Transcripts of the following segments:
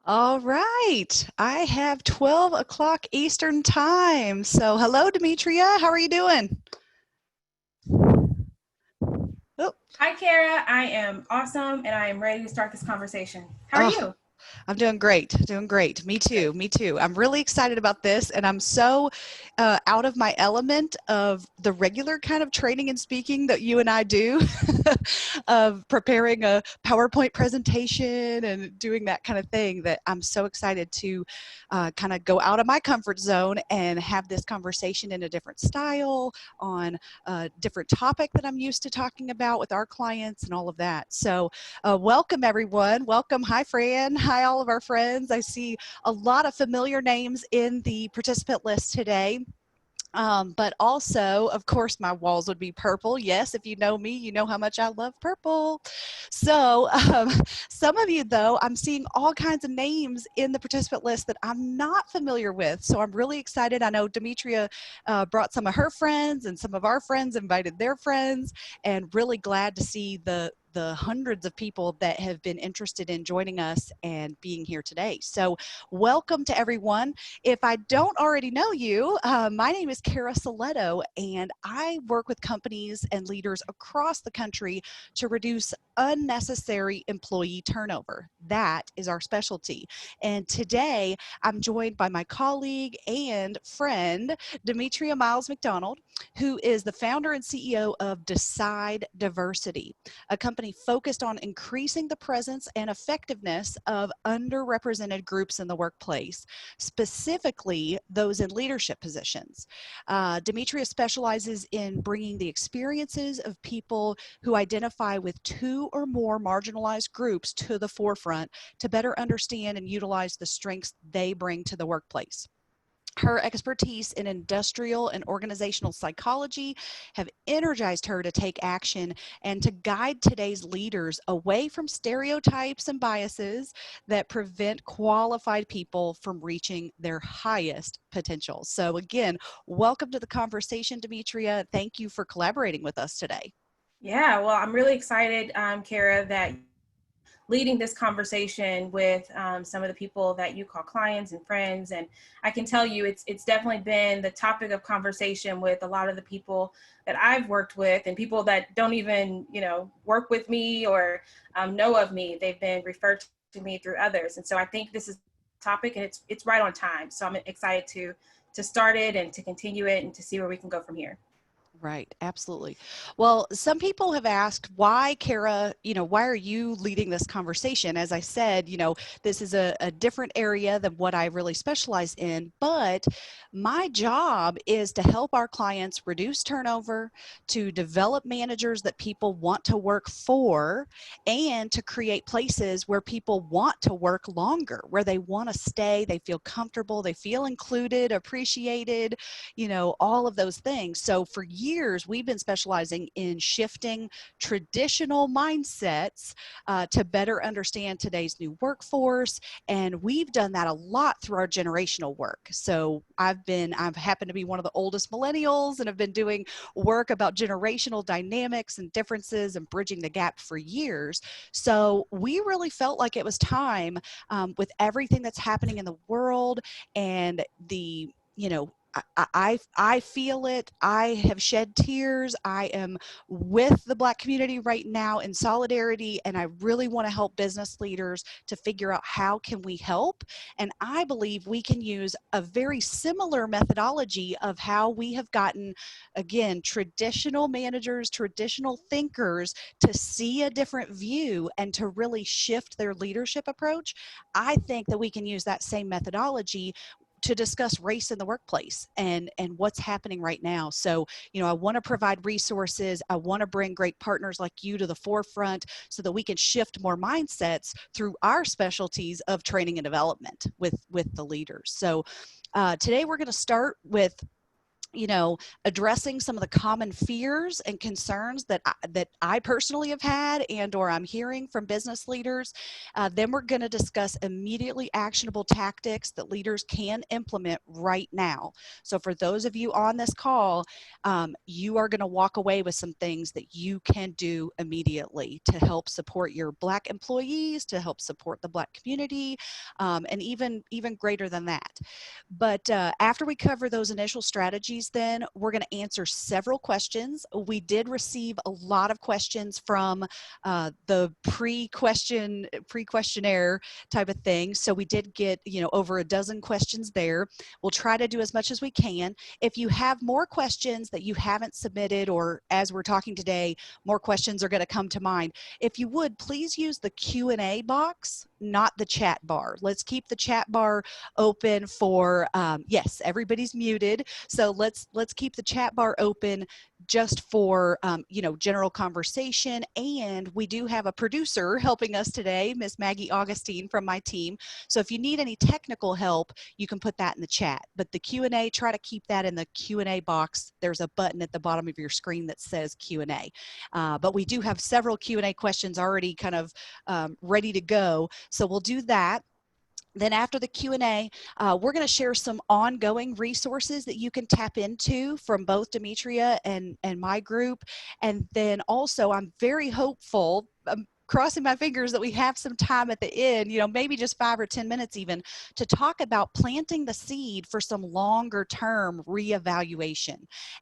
All right. I have 12 o'clock Eastern time. So, hello, Demetria. How are you doing? Oh, Hi, Cara. I am awesome and I am ready to start this conversation. How are oh, you? I'm doing great. Doing great. Me too. Great. Me too. I'm really excited about this, and I'm so out of my element of the regular kind of training and speaking that you and I do, of preparing a PowerPoint presentation and doing that kind of thing. That I'm so excited to kind of go out of my comfort zone and have this conversation in a different style on a different topic that I'm used to talking about with our clients and all of that. So, welcome, everyone. Welcome. Hi, Fran. Hi, all of our friends. I see a lot of familiar names in the participant list today. But also, of course, my walls would be purple. Yes, if you know me, you know how much I love purple. So, some of you, though, I'm seeing all kinds of names in the participant list that I'm not familiar with. So, I'm really excited. I know Demetria brought some of her friends, and some of our friends invited their friends, and really glad to see the hundreds of people that have been interested in joining us and being here today. So, welcome to everyone. If I don't already know you, my name is Cara Silletto, and I work with companies and leaders across the country to reduce unnecessary employee turnover. That is our specialty. And today, I'm joined by my colleague and friend, Demetria Miles-McDonald, who is the founder and CEO of Decide Diversity, a company focused on increasing the presence and effectiveness of underrepresented groups in the workplace, specifically those in leadership positions. Demetria specializes in bringing the experiences of people who identify with two or more marginalized groups to the forefront to better understand and utilize the strengths they bring to the workplace. Her expertise in industrial and organizational psychology have energized her to take action and to guide today's leaders away from stereotypes and biases that prevent qualified people from reaching their highest potential. So, again, welcome to the conversation, Demetria. Thank you for collaborating with us today. Yeah, well, I'm really excited, Cara, that leading this conversation with some of the people that you call clients and friends. And I can tell you it's definitely been the topic of conversation with a lot of the people that I've worked with and people that don't even, work with me or know of me. They've been referred to me through others. And so I think this is a topic and it's right on time. So I'm excited to start it and to continue it and to see where we can go from here. Right, absolutely. Well, some people have asked why, Cara, why are you leading this conversation? As I said, this is a different area than what I really specialize in, but my job is to help our clients reduce turnover, to develop managers that people want to work for, and to create places where people want to work longer, where they want to stay, they feel comfortable, they feel included, appreciated, all of those things. So for years, we've been specializing in shifting traditional mindsets to better understand today's new workforce. And we've done that a lot through our generational work. So I've happened to be one of the oldest millennials and have been doing work about generational dynamics and differences and bridging the gap for years. So we really felt like it was time, with everything that's happening in the world and the, I feel it. I have shed tears. I am with the Black community right now in solidarity, and I really want to help business leaders to figure out how can we help. And I believe we can use a very similar methodology of how we have gotten, again, traditional managers, traditional thinkers to see a different view and to really shift their leadership approach. I think that we can use that same methodology to discuss race in the workplace and what's happening right now. So, I want to provide resources. I want to bring great partners like you to the forefront so that we can shift more mindsets through our specialties of training and development with the leaders. So, today we're going to start with addressing some of the common fears and concerns that I personally have had or I'm hearing from business leaders. Then we're going to discuss immediately actionable tactics that leaders can implement right now. So for those of you on this call, you are going to walk away with some things that you can do immediately to help support your Black employees, to help support the Black community, and even greater than that. But after we cover those initial strategies, then we're going to answer several questions. We did receive a lot of questions from the pre-questionnaire type of thing. So we did get, over a dozen questions there. We'll try to do as much as we can. If you have more questions that you haven't submitted, or as we're talking today, more questions are going to come to mind, if you would, please use the Q&A box, not the chat bar. Let's keep the chat bar open for, yes, everybody's muted. So let's keep the chat bar open just for, general conversation. And we do have a producer helping us today, Miss Maggie Augustine from my team. So if you need any technical help, you can put that in the chat. But the Q&A, try to keep that in the Q&A box. There's a button at the bottom of your screen that says Q&A. But we do have several Q&A questions already kind of ready to go. So we'll do that. Then after the Q&A, we're going to share some ongoing resources that you can tap into from both Demetria and my group. And then also, I'm very hopeful, I'm crossing my fingers that we have some time at the end, maybe just 5 or 10 minutes even, to talk about planting the seed for some longer term reevaluation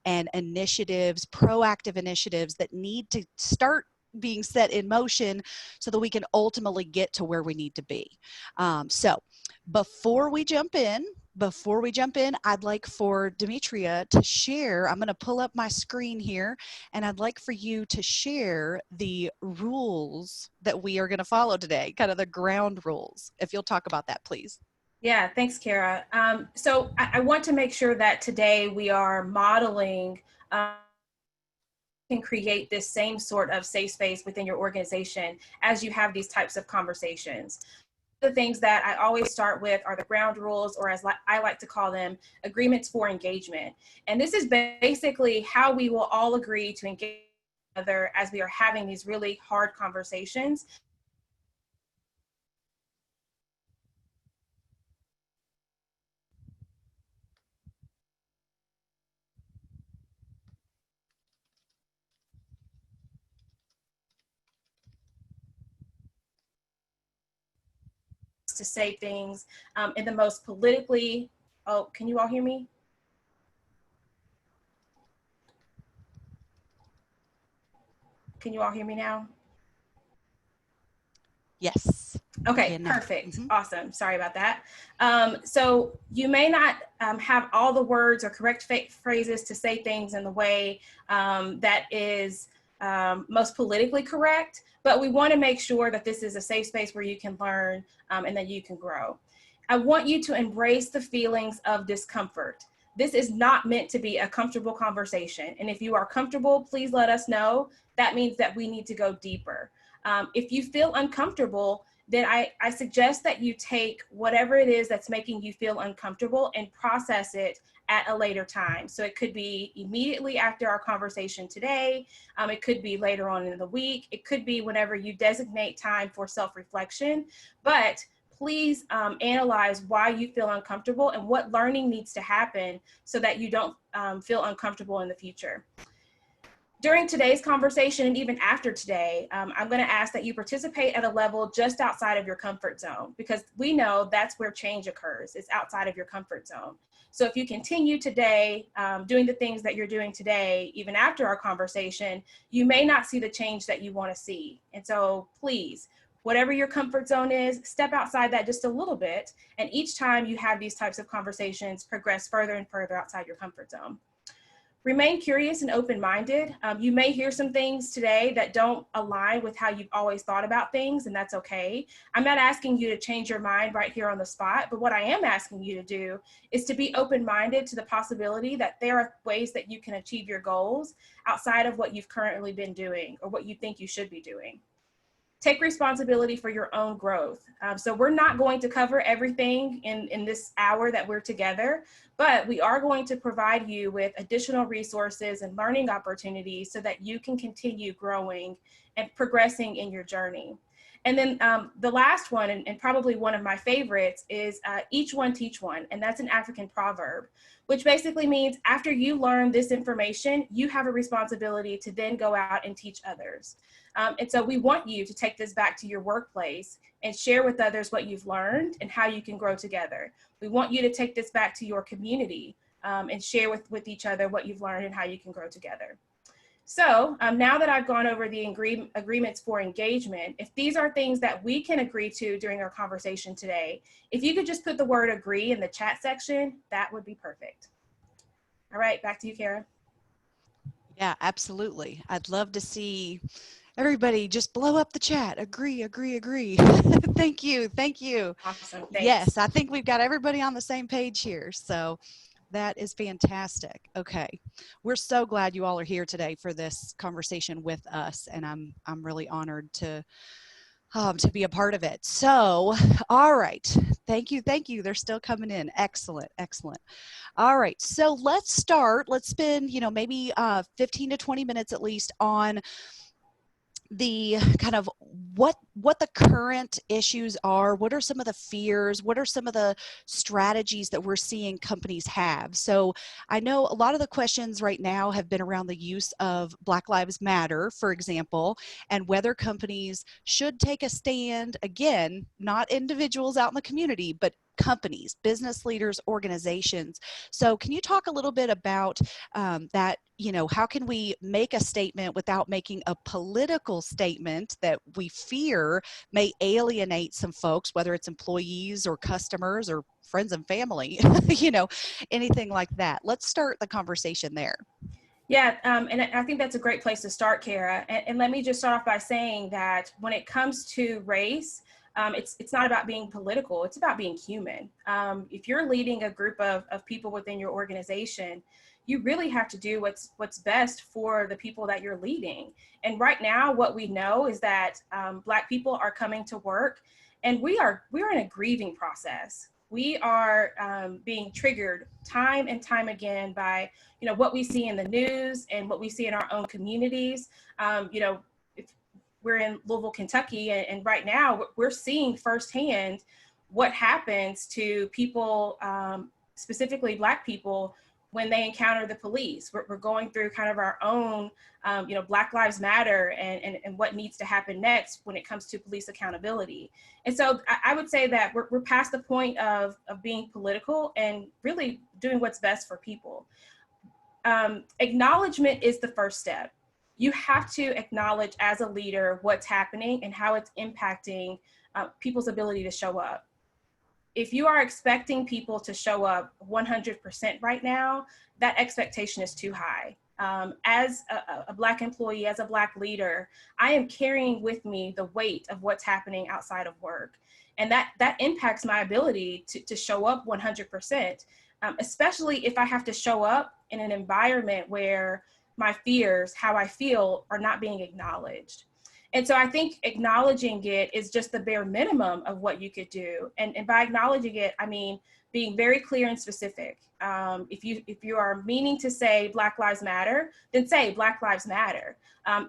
and initiatives, proactive initiatives that need to start being set in motion so that we can ultimately get to where we need to be. So before we jump in, I'd like for Demetria to share. I'm going to pull up my screen here, and I'd like for you to share the rules that we are going to follow today, kind of the ground rules. If you'll talk about that, please. Yeah, thanks, Cara. So I want to make sure that today we are modeling can create this same sort of safe space within your organization as you have these types of conversations. The things that I always start with are the ground rules, or as I like to call them, agreements for engagement. And this is basically how we will all agree to engage together as we are having these really hard conversations. To say things in the most politically, oh, can you all hear me? Can you all hear me now? Yes. Okay, perfect. Awesome. Sorry about that. So you may not have all the words or correct phrases to say things in the way that is most politically correct, but we want to make sure that this is a safe space where you can learn and that you can grow. I want you to embrace the feelings of discomfort. This is not meant to be a comfortable conversation. And if you are comfortable, please let us know. That means that we need to go deeper. If you feel uncomfortable, then I suggest that you take whatever it is that's making you feel uncomfortable and process it at a later time. So it could be immediately after our conversation today. It could be later on in the week. It could be whenever you designate time for self-reflection. But please analyze why you feel uncomfortable and what learning needs to happen so that you don't feel uncomfortable in the future. During today's conversation, and even after today, I'm going to ask that you participate at a level just outside of your comfort zone, because we know that's where change occurs. It's outside of your comfort zone. So if you continue today doing the things that you're doing today, even after our conversation, you may not see the change that you want to see. And so please, whatever your comfort zone is, step outside that just a little bit. And each time you have these types of conversations, progress further and further outside your comfort zone. Remain curious and open-minded. You may hear some things today that don't align with how you've always thought about things, and that's okay. I'm not asking you to change your mind right here on the spot, but what I am asking you to do is to be open-minded to the possibility that there are ways that you can achieve your goals outside of what you've currently been doing or what you think you should be doing. take responsibility for your own growth. So we're not going to cover everything in this hour that we're together, but we are going to provide you with additional resources and learning opportunities so that you can continue growing and progressing in your journey. And then the last one, and probably one of my favorites, is each one teach one. And that's an African proverb, which basically means after you learn this information, you have a responsibility to then go out and teach others. And so we want you to take this back to your workplace and share with others what you've learned and how you can grow together. We want you to take this back to your community and share with each other what you've learned and how you can grow together. So now that I've gone over the agreements for engagement, if these are things that we can agree to during our conversation today, if you could just put the word agree in the chat section, that would be perfect. All right, back to you, Cara. Yeah, absolutely. I'd love to see everybody just blow up the chat. Agree, agree, agree. Thank you. Thank you. Awesome. Thanks. Yes, I think we've got everybody on the same page here. So that is fantastic. Okay. We're so glad you all are here today for this conversation with us. And I'm really honored to be a part of it. So, all right. Thank you. Thank you. They're still coming in. Excellent. Excellent. All right. So let's start. Let's spend, maybe 15 to 20 minutes at least on the kind of what the current issues are. What are some of the fears? What are some of the strategies that we're seeing companies have? So I know a lot of the questions right now have been around the use of Black Lives Matter, for example, and whether companies should take a stand, again, not individuals out in the community, but companies, business leaders, organizations. So can you talk a little bit about that? How can we make a statement without making a political statement that we fear may alienate some folks, whether it's employees or customers or friends and family, anything like that. Let's start the conversation there. Yeah, and I think that's a great place to start, Cara. And let me just start off by saying that when it comes to race, it's not about being political, it's about being human. If you're leading a group of people within your organization, you really have to do what's best for the people that you're leading. And right now, what we know is that Black people are coming to work, and we're in a grieving process. We are being triggered time and time again by what we see in the news and what we see in our own communities. We're in Louisville, Kentucky, and right now we're seeing firsthand what happens to people, specifically Black people, when they encounter the police. We're going through kind of our own, Black Lives Matter and what needs to happen next when it comes to police accountability. And so I would say that we're past the point of being political and really doing what's best for people. Acknowledgement is the first step. You have to acknowledge as a leader what's happening and how it's impacting people's ability to show up. If you are expecting people to show up 100% right now, that expectation is too high. As a Black employee, as a Black leader, I am carrying with me the weight of what's happening outside of work. And that impacts my ability to show up 100%, especially if I have to show up in an environment where my fears, how I feel, are not being acknowledged. And so I think acknowledging it is just the bare minimum of what you could do. And by acknowledging it, I mean being very clear and specific. If you are meaning to say Black Lives Matter, then say Black Lives Matter.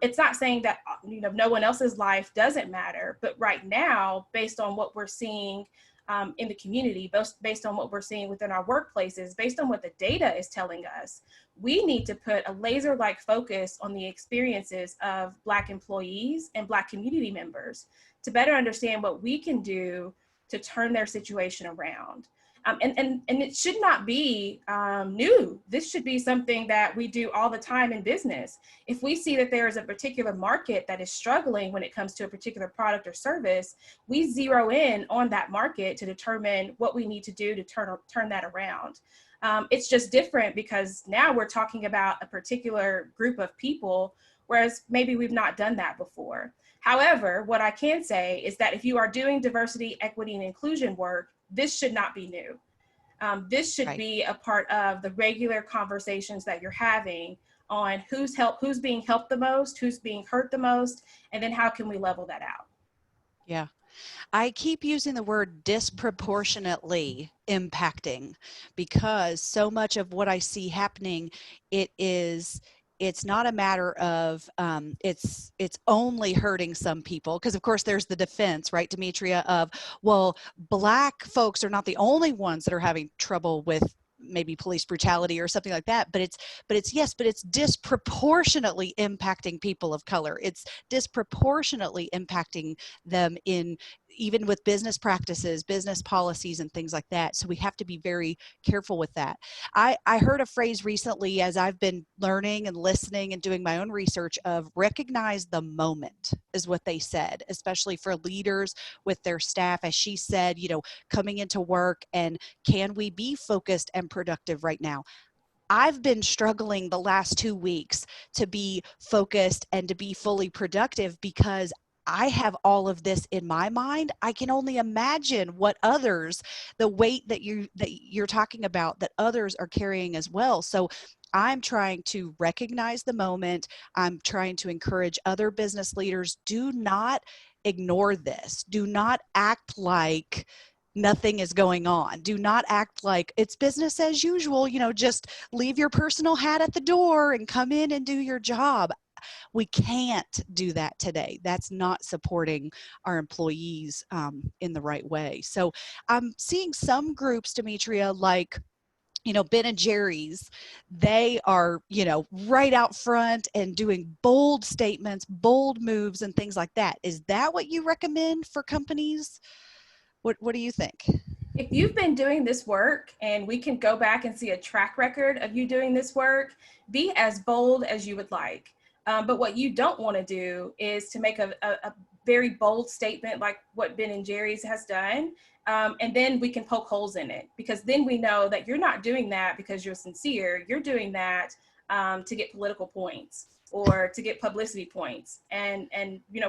It's not saying that no one else's life doesn't matter, but right now, based on what we're seeing in the community, based on what we're seeing within our workplaces, based on what the data is telling us, we need to put a laser-like focus on the experiences of Black employees and Black community members to better understand what we can do to turn their situation around. And it should not be new. This should be something that we do all the time in business. If we see that there is a particular market that is struggling when it comes to a particular product or service, we zero in on that market to determine what we need to do to turn that around. It's just different because now we're talking about a particular group of people, whereas maybe we've not done that before. However, what I can say is that if you are doing diversity, equity, and inclusion work, this should not be new. This should be a part of the regular conversations that you're having on who's being helped the most, who's being hurt the most, and then how can we level that out. Yeah. I keep using the word disproportionately impacting, because so much of what I see happening, it's not a matter of it's only hurting some people, because of course there's the defense, right, Demetria, of, well, Black folks are not the only ones that are having trouble with maybe police brutality or something like that, but it's disproportionately impacting people of color. It's disproportionately impacting them in, even with business practices, business policies, and things like that. So we have to be very careful with that. I heard a phrase recently, as I've been learning and listening and doing my own research, of recognize the moment, is what they said, especially for leaders with their staff. As she said, coming into work, and can we be focused and productive right now? I've been struggling the last 2 weeks to be focused and to be fully productive, because I have all of this in my mind. I can only imagine what others, the weight that you're talking about, that others are carrying as well. So I'm trying to recognize the moment. I'm trying to encourage other business leaders, do not ignore this. Do not act like nothing is going on. Do not act like it's business as usual. Just leave your personal hat at the door and come in and do your job. We can't do that today. That's not supporting our employees in the right way. So I'm seeing some groups, Demetria, like, Ben and Jerry's, they are, right out front and doing bold statements, bold moves, and things like that. Is that what you recommend for companies? What do you think? If you've been doing this work, and we can go back and see a track record of you doing this work, be as bold as you would like. But what you don't want to do is to make a very bold statement like what Ben and Jerry's has done. And then we can poke holes in it, because then we know that you're not doing that because you're sincere. You're doing that to get political points or to get publicity points. And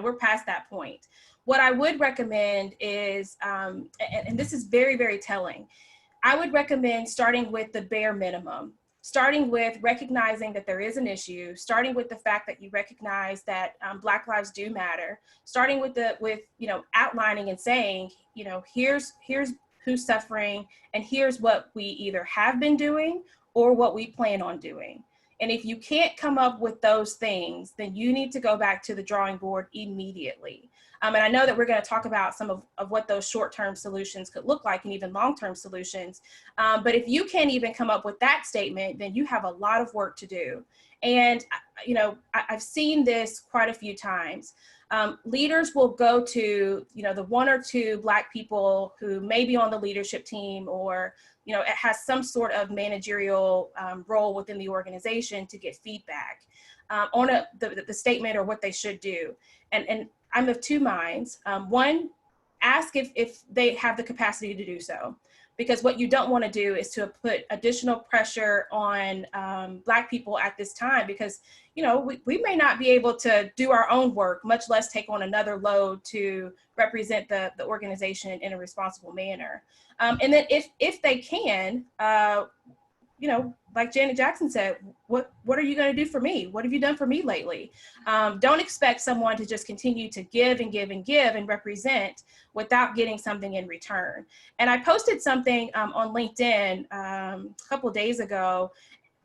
we're past that point. What I would recommend is, and this is very, very telling, I would recommend starting with the bare minimum, starting with recognizing that there is an issue, starting with the fact that you recognize that Black lives do matter, starting with outlining and saying, here's who's suffering, and here's what we either have been doing or what we plan on doing. And if you can't come up with those things, then you need to go back to the drawing board immediately. And I know that we're going to talk about some of what those short-term solutions could look like, and even long-term solutions. But if you can't even come up with that statement, then you have a lot of work to do. And, I've seen this quite a few times. Leaders will go to, the one or two Black people who may be on the leadership team, or, it has some sort of managerial role within the organization, to get feedback on the statement or what they should do. And I'm of two minds. One, ask if they have the capacity to do so, because what you don't want to do is to put additional pressure on Black people at this time, because we may not be able to do our own work, much less take on another load to represent the organization in a responsible manner. And then if they can, like Janet Jackson said, what are you going to do for me? What have you done for me lately? Don't expect someone to just continue to give and give and give and represent without getting something in return. And I posted something on LinkedIn a couple of days ago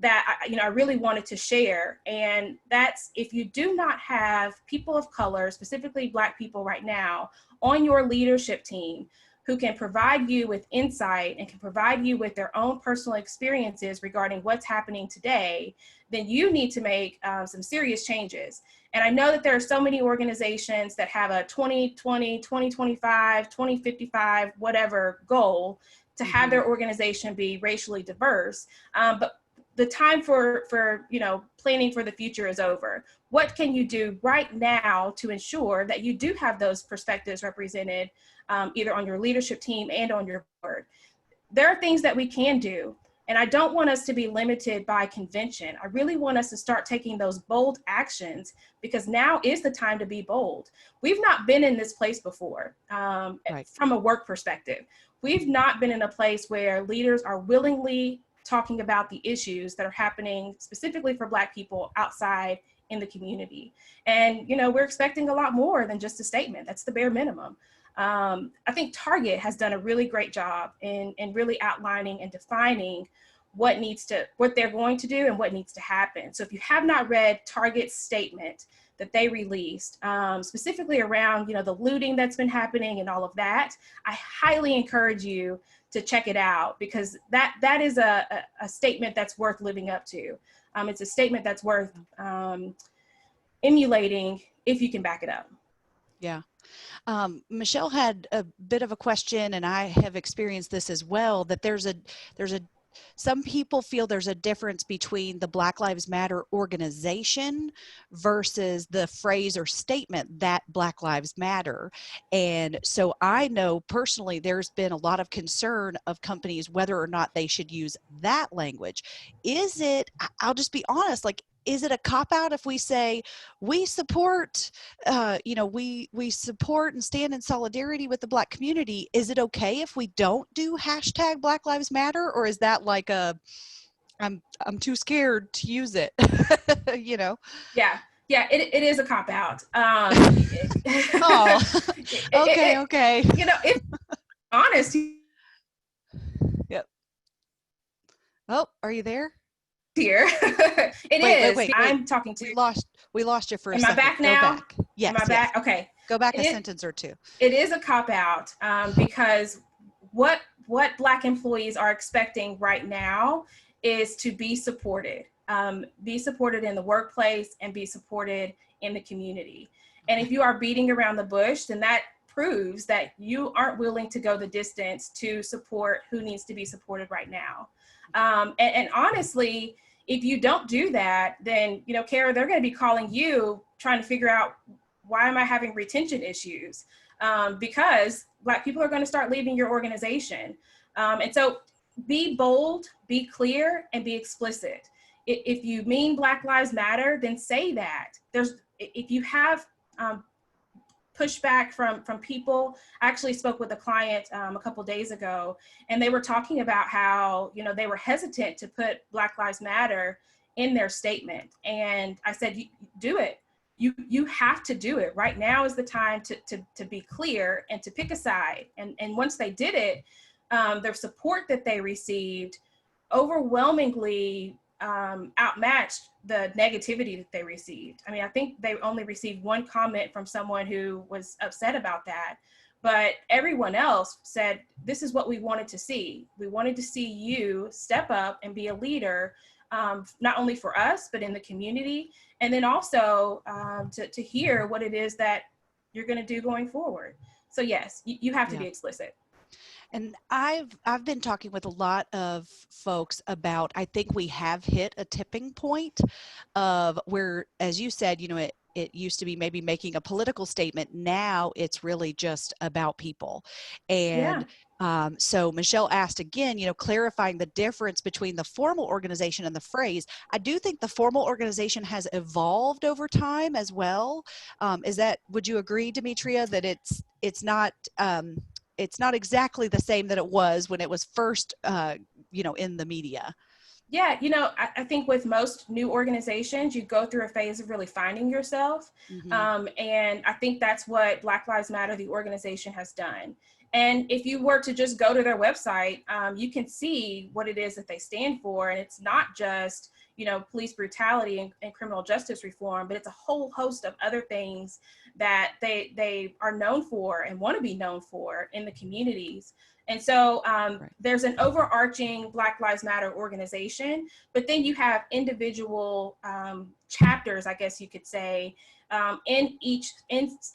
that I really wanted to share. And that's, if you do not have people of color, specifically Black people right now, on your leadership team, who can provide you with insight and can provide you with their own personal experiences regarding what's happening today, then you need to make some serious changes. And I know that there are so many organizations that have a 2020, 2025, 2055, whatever goal to have their organization be racially diverse. But the time for planning for the future is over. What can you do right now to ensure that you do have those perspectives represented, either on your leadership team and on your board? There are things that we can do, and I don't want us to be limited by convention. I really want us to start taking those bold actions, because now is the time to be bold. We've not been in this place before, right, from a work perspective. We've not been in a place where leaders are willingly talking about the issues that are happening specifically for Black people outside in the community. And, you know, we're expecting a lot more than just a statement. That's the bare minimum. I think Target has done a really great job in really outlining and defining what they're going to do and what needs to happen. So if you have not read Target's statement that they released, specifically around, you know, the looting that's been happening and all of that, I highly encourage you to check it out, because that is a statement that's worth living up to. It's a statement that's worth emulating if you can back it up. Yeah. Michelle had a bit of a question, and I have experienced this as well, that some people feel there's a difference between the Black Lives Matter organization versus the phrase or statement that Black Lives Matter. And so I know personally there's been a lot of concern of companies whether or not they should use that language. I'll just be honest, like, is it a cop-out if we say we support, we support and stand in solidarity with the Black community? Is it okay if we don't do hashtag Black Lives Matter, or is that like I'm too scared to use it? You know? Yeah, it is a cop-out. Oh, okay. You know, if honest. Yep. Oh, are you there? Here. Wait. I'm talking to. We lost you for a second. Am I back now? Go back. Yes. Am I back? Okay. Go back a sentence or two. It is a cop-out because what Black employees are expecting right now is to be supported. Be supported in the workplace and be supported in the community. And if you are beating around the bush, then that proves that you aren't willing to go the distance to support who needs to be supported right now. And honestly, if you don't do that, then, you know, Cara, they're going to be calling you trying to figure out, why am I having retention issues? Because Black people are going to start leaving your organization. And so be bold, be clear, and be explicit. If you mean Black Lives Matter, then say that. If you have pushback from people. I actually spoke with a client a couple days ago, and they were talking about how, you know, they were hesitant to put Black Lives Matter in their statement. And I said, do it. You have to do it. Right now is the time to be clear and to pick a side. And once they did it, their support that they received overwhelmingly outmatched the negativity that they received. I mean, I think they only received one comment from someone who was upset about that, but everyone else said, this is what we wanted to see. We wanted to see you step up and be a leader, not only for us, but in the community. And then also to hear what it is that you're going to do going forward. So yes, you have to be explicit. And I've been talking with a lot of folks about, I think we have hit a tipping point of where, as you said, you know, it used to be maybe making a political statement. Now it's really just about people. And so Michelle asked again, you know, clarifying the difference between the formal organization and the phrase. I do think the formal organization has evolved over time as well. Would you agree, Demetria, that it's not exactly the same that it was when it was first, in the media? Yeah, you know, I think with most new organizations, you go through a phase of really finding yourself. Mm-hmm. And I think that's what Black Lives Matter, the organization, has done. And if you were to just go to their website, you can see what it is that they stand for. And it's not just, you know, police brutality and criminal justice reform, but it's a whole host of other things that they are known for and want to be known for in the communities. And so there's an overarching Black Lives Matter organization, but then you have individual chapters, I guess you could say, in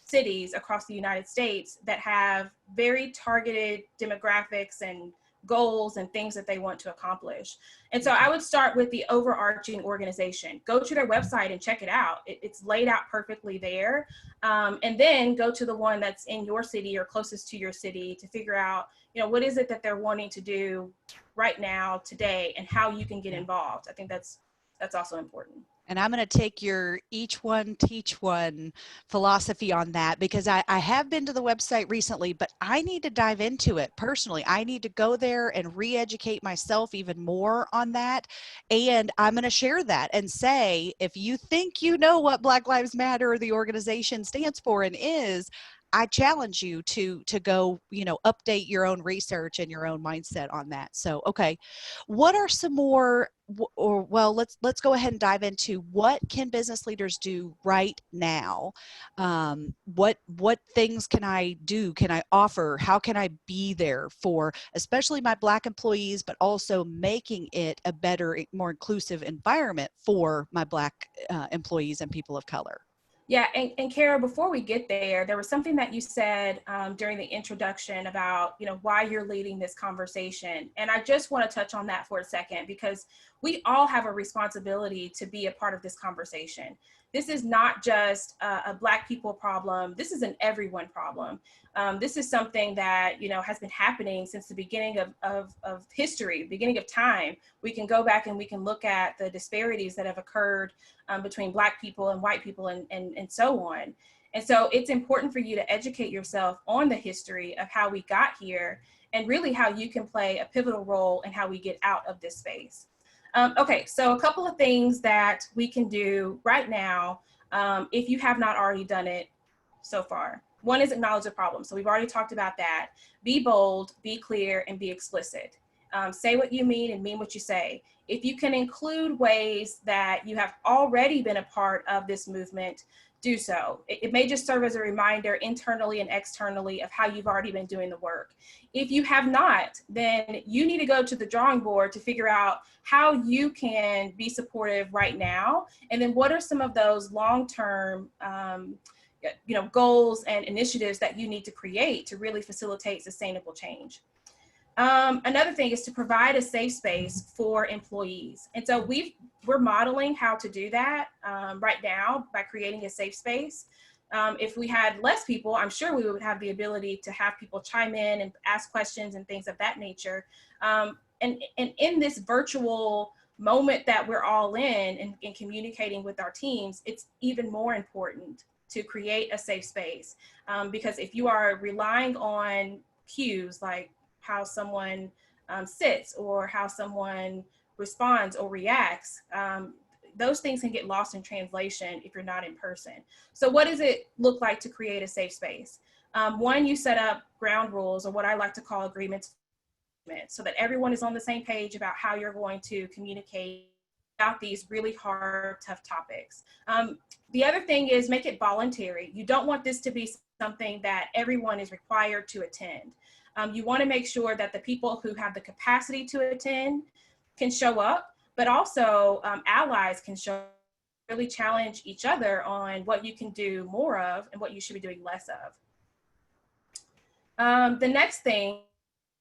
cities across the United States that have very targeted demographics and goals and things that they want to accomplish. And so I would start with the overarching organization. Go to their website and check it out. It's laid out perfectly there. And then go to the one that's in your city or closest to your city to figure out, you know, what is it that they're wanting to do right now, today, and how you can get involved. I think that's also important. And I'm going to take your each one, teach one philosophy on that, because I have been to the website recently, but I need to dive into it personally. I need to go there and re-educate myself even more on that. And I'm going to share that and say, if you think you know what Black Lives Matter, the organization, stands for and is, I challenge you to go, update your own research and your own mindset on that. So, okay, what are some more, or well, let's go ahead and dive into what can business leaders do right now. What things can I do? Can I offer? How can I be there for, especially my Black employees, but also making it a better, more inclusive environment for my Black employees and people of color? Yeah, and Cara, before we get there, there was something that you said during the introduction about, why you're leading this conversation. And I just want to touch on that for a second, because we all have a responsibility to be a part of this conversation. This is not just a Black people problem. This is an everyone problem. This is something that, has been happening since the beginning of history, beginning of time. We can go back and we can look at the disparities that have occurred between Black people and white people and so on. And so it's important for you to educate yourself on the history of how we got here and really how you can play a pivotal role in how we get out of this space. Okay, so a couple of things that we can do right now, if you have not already done it so far. One is acknowledge the problem. So we've already talked about that. Be bold, be clear, and be explicit. Say what you mean and mean what you say. If you can include ways that you have already been a part of this movement, do so. It may just serve as a reminder internally and externally of how you've already been doing the work. If you have not, then you need to go to the drawing board to figure out how you can be supportive right now. And then what are some of those long-term goals and initiatives that you need to create to really facilitate sustainable change. Another thing is to provide a safe space for employees. And so we're modeling how to do that right now by creating a safe space. If we had less people, I'm sure we would have the ability to have people chime in and ask questions and things of that nature. And in this virtual moment that we're all in and communicating with our teams, it's even more important to create a safe space. Because if you are relying on cues like how someone sits or how someone responds or reacts, those things can get lost in translation if you're not in person. So what does it look like to create a safe space? One, you set up ground rules, or what I like to call agreements, so that everyone is on the same page about how you're going to communicate about these really hard, tough topics. The other thing is make it voluntary. You don't want this to be something that everyone is required to attend. You want to make sure that the people who have the capacity to attend can show up, but also allies can really challenge each other on what you can do more of and what you should be doing less of. The next thing,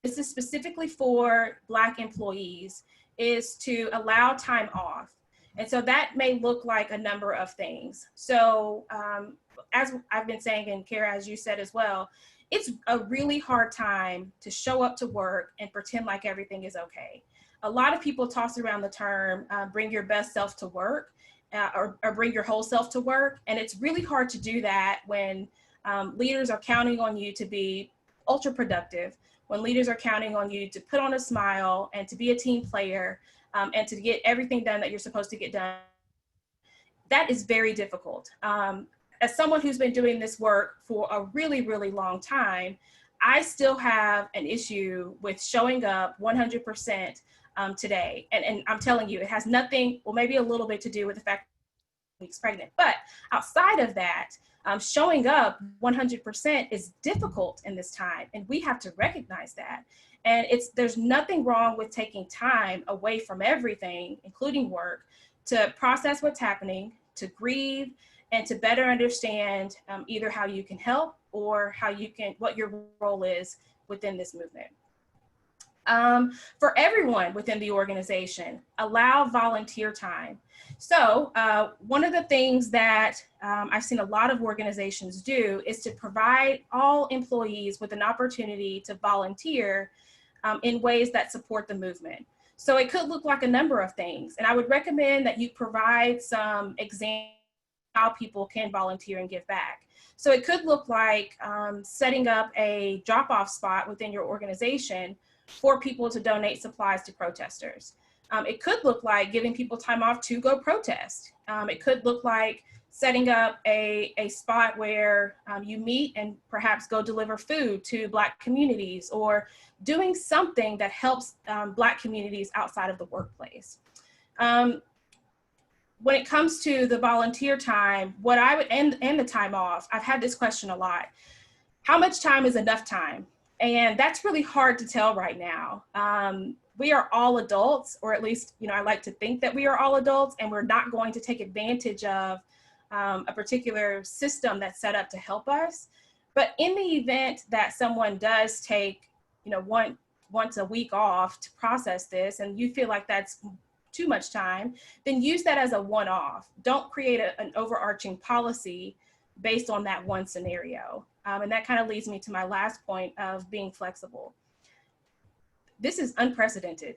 this is specifically for Black employees, is to allow time off. And so that may look like a number of things. So as I've been saying, and Cara, as you said as well, it's a really hard time to show up to work and pretend like everything is okay. A lot of people toss around the term, bring your best self to work, or bring your whole self to work. And it's really hard to do that when leaders are counting on you to be ultra productive, when leaders are counting on you to put on a smile and to be a team player, and to get everything done that you're supposed to get done. That is very difficult. As someone who's been doing this work for a really, really long time, I still have an issue with showing up 100% today. And I'm telling you, it has nothing, well, maybe a little bit to do with the fact that I'm pregnant. But outside of that, showing up 100% is difficult in this time. And we have to recognize that. And there's nothing wrong with taking time away from everything, including work, to process what's happening, to grieve, and to better understand either how you can help or what your role is within this movement. For everyone within the organization, allow volunteer time. So one of the things that I've seen a lot of organizations do is to provide all employees with an opportunity to volunteer in ways that support the movement. So it could look like a number of things. And I would recommend that you provide some examples of how people can volunteer and give back. So it could look like setting up a drop-off spot within your organization for people to donate supplies to protesters. It could look like giving people time off to go protest. It could look like setting up a spot where you meet and perhaps go deliver food to Black communities, or doing something that helps Black communities outside of the workplace. When it comes to the volunteer time, what I would, and the time off, I've had this question a lot. How much time is enough time? And that's really hard to tell right now. We are all adults, or at least, I like to think that we are all adults, and we're not going to take advantage of a particular system that's set up to help us. But in the event that someone does take, once a week off to process this, and you feel like that's too much time, then use that as a one-off. Don't create an overarching policy based on that one scenario. And that kind of leads me to my last point of being flexible. This is unprecedented.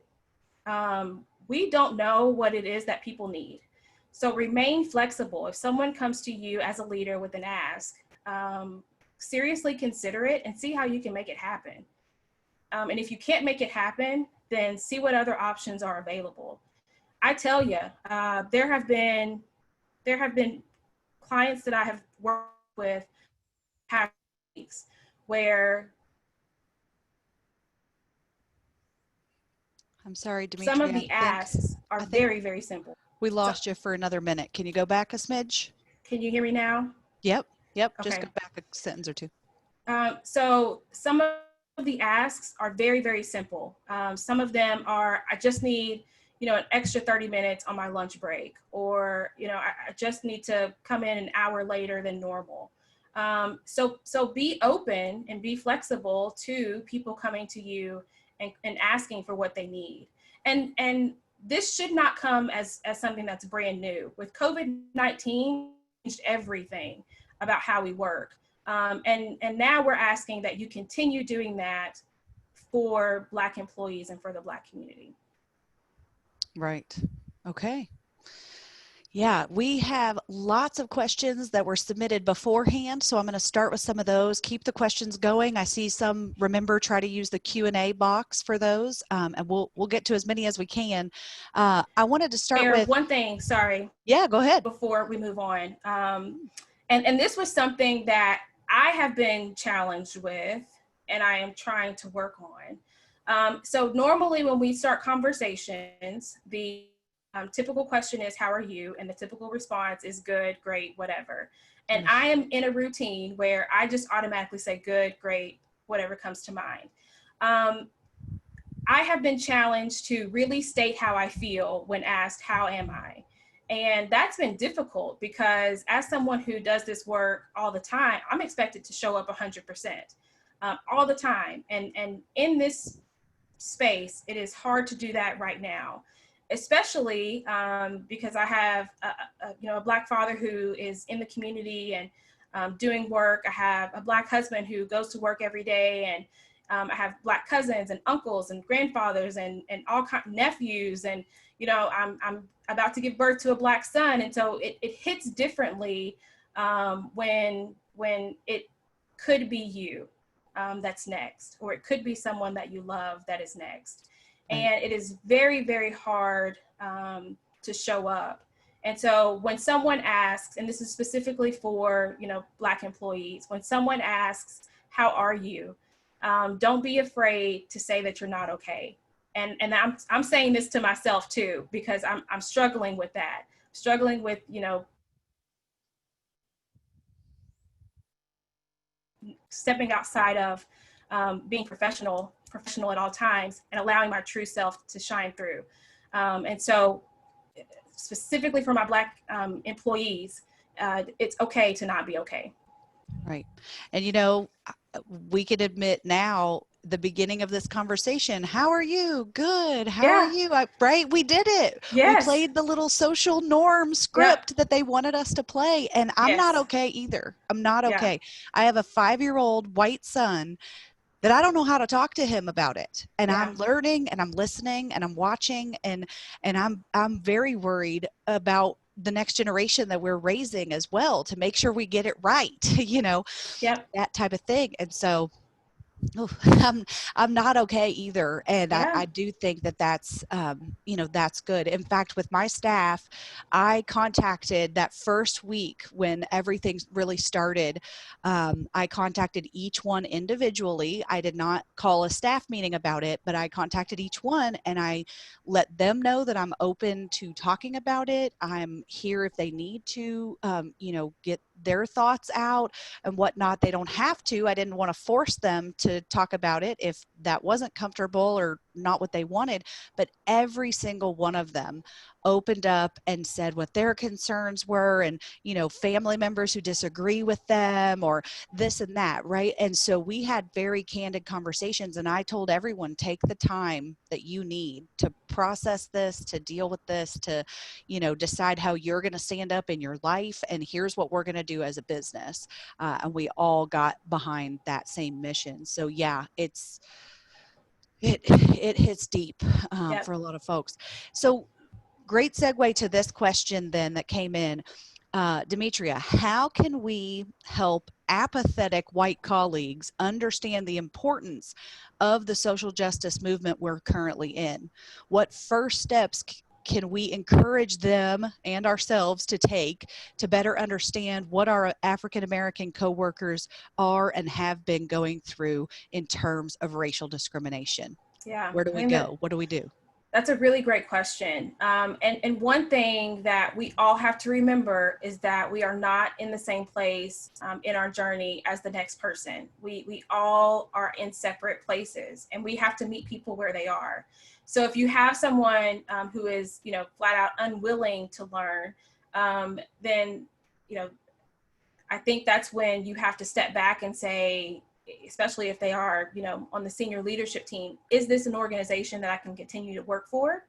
We don't know what it is that people need. So remain flexible. If someone comes to you as a leader with an ask, seriously consider it and see how you can make it happen. And if you can't make it happen, then see what other options are available. I tell you, there have been clients that I have worked with past weeks where I'm sorry, Demetria. Some of the asks are very, very simple. We lost you for another minute. Can you go back a smidge? Can you hear me now? Yep. Okay. Just go back a sentence or two. So some of the asks are very, very simple. Some of them are, I just need, an extra 30 minutes on my lunch break, or, I just need to come in an hour later than normal. So be open and be flexible to people coming to you and asking for what they need. And this should not come as something that's brand new. With COVID-19, changed everything about how we work. And now we're asking that you continue doing that for Black employees and for the Black community. Right. Okay. Yeah, we have lots of questions that were submitted beforehand, so I'm going to start with some of those. Keep the questions going. I see some, remember, try to use the Q&A box for those, and we'll get to as many as we can. I wanted to start with one thing, sorry. Yeah, go ahead. Before we move on. And this was something that I have been challenged with, and I am trying to work on. So normally when we start conversations, the typical question is, how are you? And the typical response is good, great, whatever. And I am in a routine where I just automatically say good, great, whatever comes to mind. I have been challenged to really state how I feel when asked, how am I? And that's been difficult because as someone who does this work all the time, I'm expected to show up 100% all the time. And in this space, it is hard to do that right now, especially because I have a Black father who is in the community and doing work. I have a Black husband who goes to work every day, and I have Black cousins and uncles and grandfathers and all kinds of nephews, and I'm about to give birth to a Black son, and so it hits differently when it could be you that's next, or it could be someone that you love that is next. And it is very, very hard to show up. And so when someone asks, and this is specifically for, Black employees, when someone asks, how are you? Don't be afraid to say that you're not okay. And I'm saying this to myself too, because I'm struggling with that, struggling with, stepping outside of being professional at all times and allowing my true self to shine through. And so specifically for my Black employees, it's okay to not be okay. Right. And we can admit now, the beginning of this conversation, how are you? Good. How are you? Right? We did it. Yes. We played the little social norm script that they wanted us to play. And I'm not okay either. I'm not okay. I have a 5-year-old white son that I don't know how to talk to him about it. And Yeah. I'm learning and I'm listening and I'm watching, and I'm very worried about the next generation that we're raising as well, to make sure we get it right, you know, Yep. that type of thing. And so oh, I'm not okay either, and Yeah. I do think that that's you know, that's good. In fact, with my staff, I contacted that first week when everything really started. I contacted each one individually. I did not call a staff meeting about it, but I contacted each one and I let them know that I'm open to talking about it. I'm here if they need to, you know, get their thoughts out and whatnot. They don't have to. I didn't want to force them to talk about it if that wasn't comfortable or not what they wanted. But every single one of them opened up and said what their concerns were, and, you know, family members who disagree with them or this and that, right? And so we had very candid conversations, and I told everyone, take the time that you need to process this, to deal with this, to, you know, decide how you're going to stand up in your life, and here's what we're going to do as a business. And we all got behind that same mission. So yeah, it hits deep Yep. for a lot of folks. So great segue to this question then that came in. Demetria, how can we help apathetic white colleagues understand the importance of the social justice movement we're currently in? What first steps can we encourage them and ourselves to take to better understand what our African American coworkers are and have been going through in terms of racial discrimination? Yeah. Where do I we mean, go? What do we do? that's a really great question. And one thing that we all have to remember is that we are not in the same place in our journey as the next person. We all are in separate places, and we have to meet people where they are. So if you have someone who is, you know, flat out unwilling to learn, then, you know, I think that's when you have to step back and say, especially if they are, you know, on the senior leadership team, is this an organization that I can continue to work for?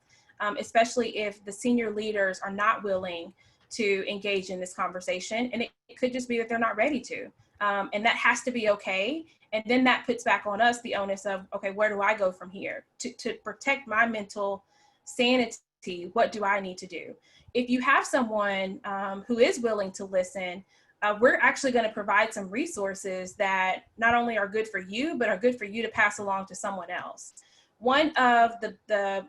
Especially if the senior leaders are not willing to engage in this conversation. And it could just be that they're not ready to. And that has to be okay. And then that puts back on us the onus of, okay, where do I go from here? To protect my mental sanity, what do I need to do? If you have someone who is willing to listen, we're actually going to provide some resources that not only are good for you, but are good for you to pass along to someone else. One of the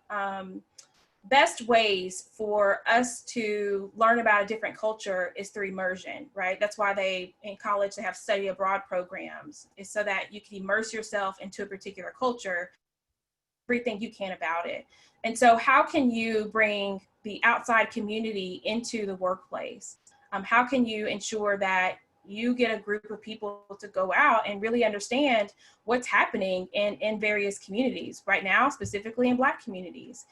best ways for us to learn about a different culture is through immersion, right? That's why in college, they have study abroad programs, is so that you can immerse yourself into a particular culture, everything you can about it. And so how can you bring the outside community into the workplace? How can you ensure that you get a group of people to go out and really understand what's happening in various communities right now, specifically in Black communities?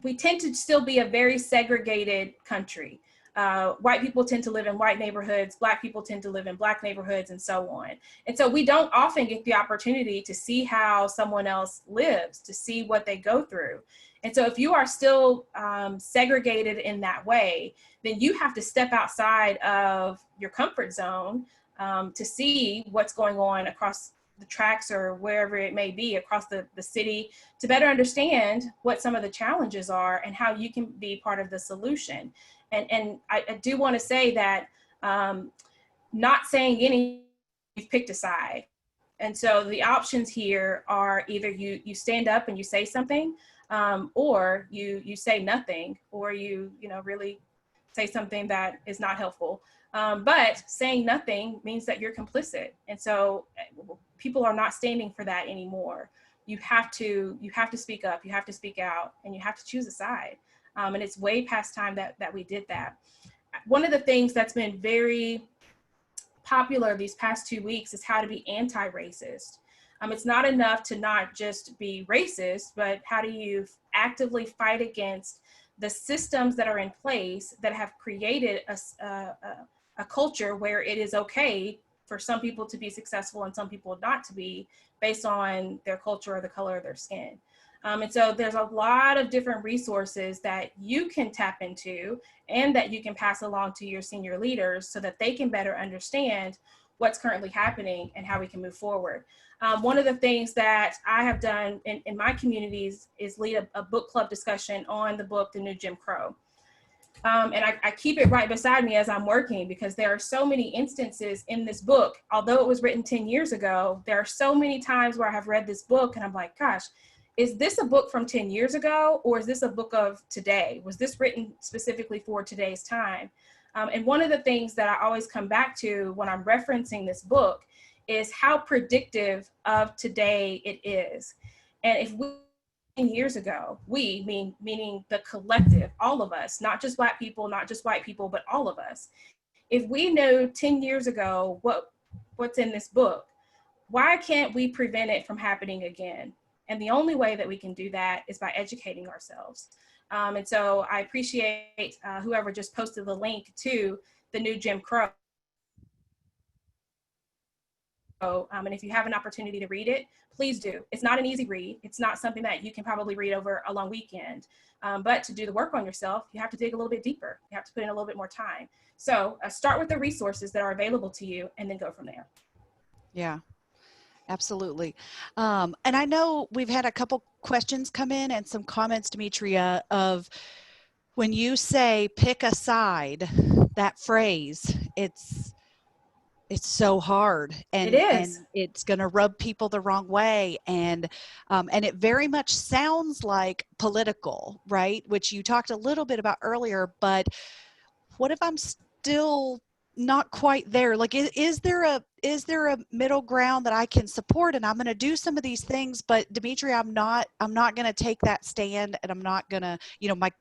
We tend to still be a very segregated country. White people tend to live in white neighborhoods, Black people tend to live in Black neighborhoods, and so on. And so we don't often get the opportunity to see how someone else lives, to see what they go through. And so if you are still segregated in that way, then you have to step outside of your comfort zone to see what's going on across the tracks or wherever it may be across the city, to better understand what some of the challenges are and how you can be part of the solution. And I do want to say that not saying anything, you've picked a side. And so the options here are either you stand up and you say something, or you say nothing, or you really say something that is not helpful. But saying nothing means that you're complicit. And so people are not standing for that anymore. You have to speak up, you have to speak out, and you have to choose a side. And it's way past time that we did that. One of the things that's been very popular these past 2 weeks is how to be anti-racist. It's not enough to not just be racist, but how do you actively fight against the systems that are in place that have created a culture where it is okay for some people to be successful and some people not to be, based on their culture or the color of their skin. And so there's a lot of different resources that you can tap into and that you can pass along to your senior leaders so that they can better understand what's currently happening and how we can move forward. One of the things that I have done in my communities is lead a book club discussion on the book, The New Jim Crow. And I keep it right beside me as I'm working, because there are so many instances in this book. Although it was written 10 years ago, there are so many times where I have read this book and I'm like, gosh, is this a book from 10 years ago, or is this a book of today? Was this written specifically for today's time? And one of the things that I always come back to when I'm referencing this book is how predictive of today it is. And if we 10 years ago, meaning the collective, all of us, not just Black people, not just white people, but all of us, if we knew 10 years ago what's in this book, why can't we prevent it from happening again? And the only way that we can do that is by educating ourselves. And so I appreciate whoever just posted the link to The New Jim Crow. And if you have an opportunity to read it, please do. It's not an easy read. It's not something that you can probably read over a long weekend. But to do the work on yourself, you have to dig a little bit deeper. You have to put in a little bit more time. So start with the resources that are available to you and then go from there. Yeah, absolutely. And I know we've had a couple questions come in and some comments, Demetria, of when you say pick a side, that phrase, it's so hard, and It is. it's going to rub people the wrong way, and it very much sounds like political, right? Which you talked a little bit about earlier. But what if I'm still not quite there? Like, is there a middle ground that I can support? And I'm going to do some of these things, but Demetria, I'm not going to take that stand, and I'm not going to,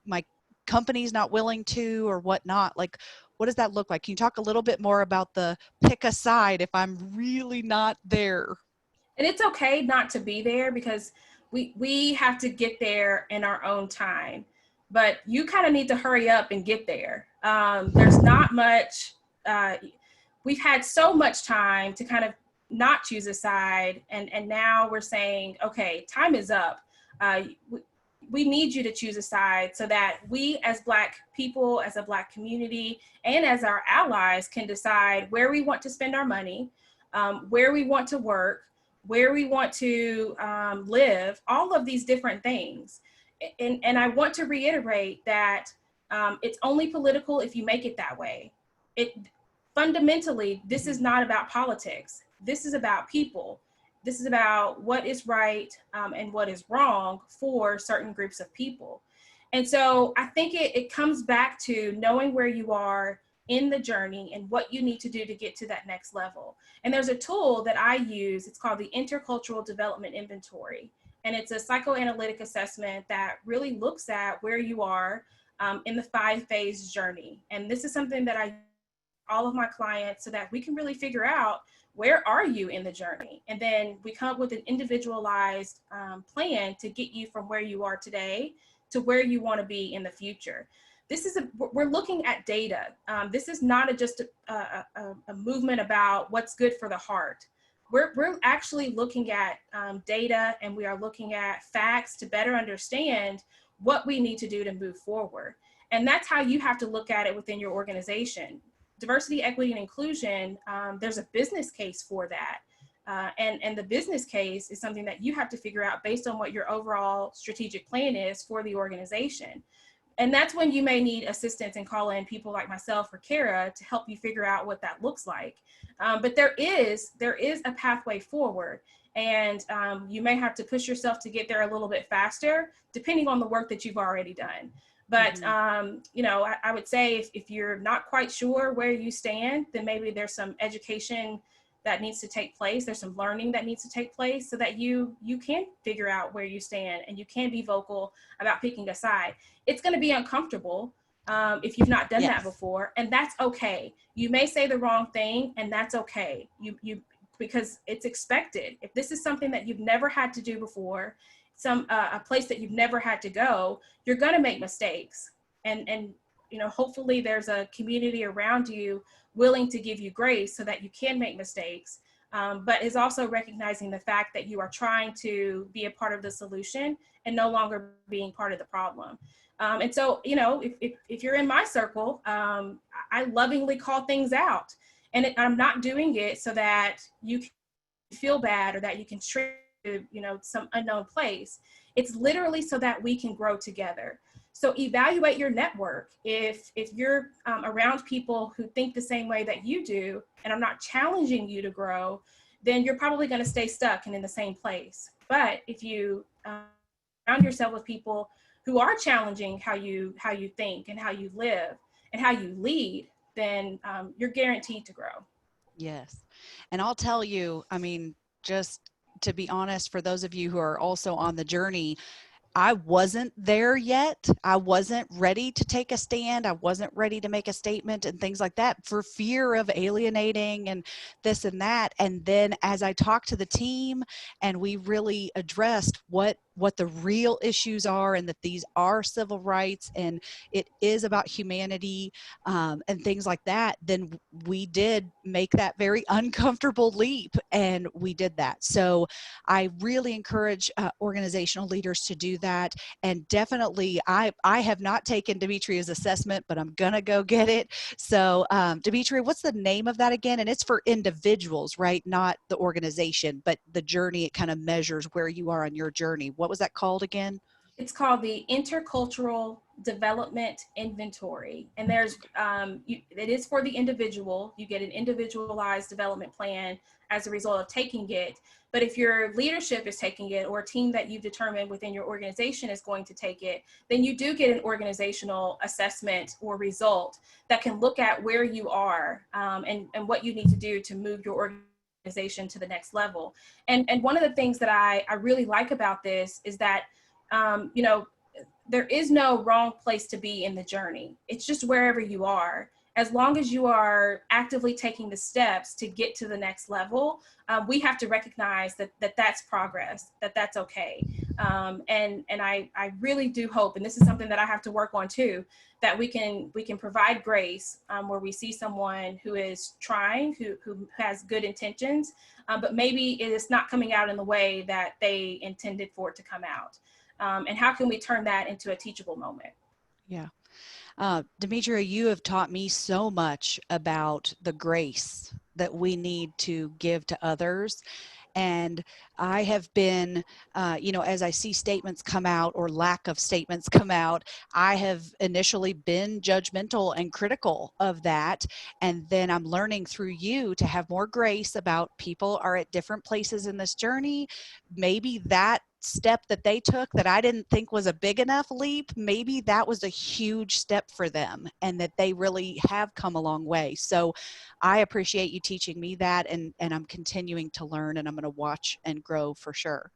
my company's not willing to, or whatnot. Like, what does that look like? Can you talk a little bit more about the pick a side if I'm really not there? And it's okay not to be there, because we have to get there in our own time. But you kind of need to hurry up and get there. There's not much, we've had so much time to kind of not choose a side. And now we're saying, okay, time is up. We need you to choose a side so that we as Black people, as a Black community, and as our allies can decide where we want to spend our money, where we want to work, where we want to live, all of these different things. And I want to reiterate that it's only political if you make it that way. Fundamentally, this is not about politics. This is about people. This is about what is right and what is wrong for certain groups of people. And so I think it comes back to knowing where you are in the journey and what you need to do to get to that next level. And there's a tool that I use. It's called the Intercultural Development Inventory. And it's a psychoanalytic assessment that really looks at where you are in the 5-phase journey. And this is something that I all of my clients so that we can really figure out, where are you in the journey? And then we come up with an individualized plan to get you from where you are today to where you want to be in the future. We're looking at data. This is not just a movement about what's good for the heart. We're actually looking at data, and we are looking at facts to better understand what we need to do to move forward. And that's how you have to look at it within your organization. Diversity, equity, and inclusion, there's a business case for that. And the business case is something that you have to figure out based on what your overall strategic plan is for the organization. And that's when you may need assistance and call in people like myself or Cara to help you figure out what that looks like. But there is a pathway forward, and you may have to push yourself to get there a little bit faster, depending on the work that you've already done. But, I would say if you're not quite sure where you stand, then maybe there's some education that needs to take place. There's some learning that needs to take place so that you can figure out where you stand, and you can be vocal about picking a side. It's going to be uncomfortable if you've not done that before, and that's okay. You may say the wrong thing, and that's okay. Because it's expected. If this is something that you've never had to do before, a place that you've never had to go, you're going to make mistakes. And hopefully there's a community around you willing to give you grace so that you can make mistakes, but is also recognizing the fact that you are trying to be a part of the solution and no longer being part of the problem. And so, if you're in my circle, I lovingly call things out. And I'm not doing it so that you can feel bad or that you can shrink to, some unknown place. It's literally so that we can grow together. So evaluate your network. If you're around people who think the same way that you do, and I'm not challenging you to grow, then you're probably going to stay stuck and in the same place. But if you surround yourself with people who are challenging how you think and how you live and how you lead, then you're guaranteed to grow. Yes. And I'll tell you, I mean, just to be honest, for those of you who are also on the journey, I wasn't there yet. I wasn't ready to take a stand. I wasn't ready to make a statement and things like that for fear of alienating and this and that. And then as I talked to the team and we really addressed what the real issues are, and that these are civil rights and it is about humanity, and things like that, then we did make that very uncomfortable leap, and we did that. So I really encourage organizational leaders to do that. And definitely, I have not taken Demetria's assessment, but I'm gonna go get it. So Demetria, what's the name of that again? And it's for individuals, right? Not the organization, but the journey. It kind of measures where you are on your journey. What was that called again? It's called the Intercultural Development Inventory. And it is for the individual. You get an individualized development plan as a result of taking it. But if your leadership is taking it, or a team that you've determined within your organization is going to take it, then you do get an organizational assessment or result that can look at where you are, and what you need to do to move your organization to the next level. And one of the things that I really like about this is that there is no wrong place to be in the journey. It's just wherever you are. As long as you are actively taking the steps to get to the next level, we have to recognize that that's progress, that's okay. And I really do hope, and this is something that I have to work on too, that we can provide grace where we see someone who is trying, who has good intentions, but maybe it is not coming out in the way that they intended for it to come out. And how can we turn that into a teachable moment? Yeah. Demetria, you have taught me so much about the grace that we need to give to others. And I have been, as I see statements come out or lack of statements come out, I have initially been judgmental and critical of that. And then I'm learning through you to have more grace about people are at different places in this journey. Maybe that step that they took that I didn't think was a big enough leap, maybe that was a huge step for them, and that they really have come a long way. So I appreciate you teaching me that, and I'm continuing to learn, and I'm going to watch and grow for sure.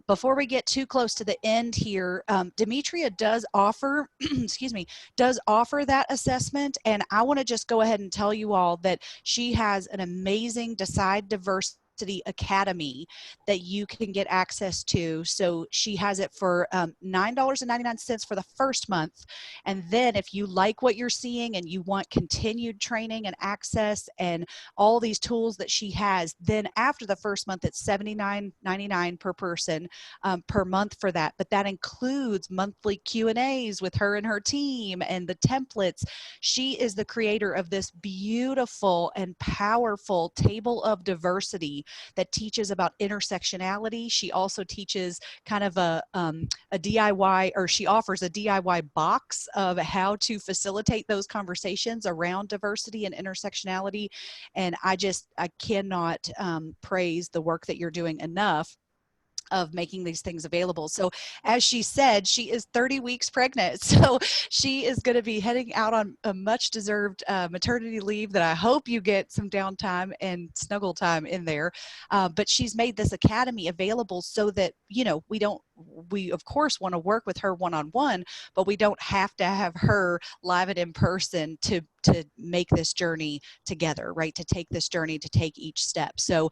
Before we get too close to the end here, Demetria does offer, excuse me, does offer that assessment. And I want to just go ahead and tell you all that she has an amazing Decide Diversity Academy that you can get access to. So she has it for $9.99 for the first month. And then if you like what you're seeing and you want continued training and access and all these tools that she has, then after the first month, it's $79.99 per person per month for that. But that includes monthly Q&As with her and her team and the templates. She is the creator of this beautiful and powerful table of diversity that teaches about intersectionality. She also teaches kind of a DIY, or she offers a DIY box of how to facilitate those conversations around diversity and intersectionality. And I cannot praise the work that you're doing enough of making these things available. So as she said, she is 30 weeks pregnant. So she is going to be heading out on a much deserved maternity leave that I hope you get some downtime and snuggle time in there. But she's made this academy available so that, we of course want to work with her one-on-one, but we don't have to have her live and in person to make this journey together, right? To take this journey, to take each step. So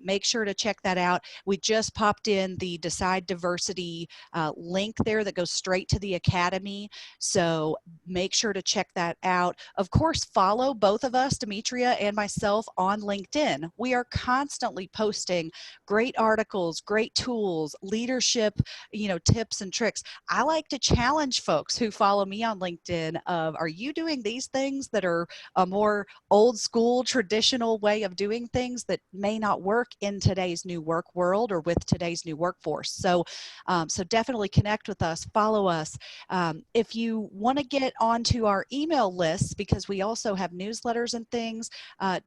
make sure to check that out. We just popped in the Decide Diversity link there that goes straight to the Academy. So make sure to check that out. Of course, follow both of us, Demetria and myself, on LinkedIn. We are constantly posting great articles, great tools, leadership tips and tricks. I like to challenge folks who follow me on LinkedIn of, are you doing these things that are a more old school, traditional way of doing things that may not work in today's new work world or with today's new workforce? So, so definitely connect with us, follow us. If you want to get onto our email lists, because we also have newsletters and things,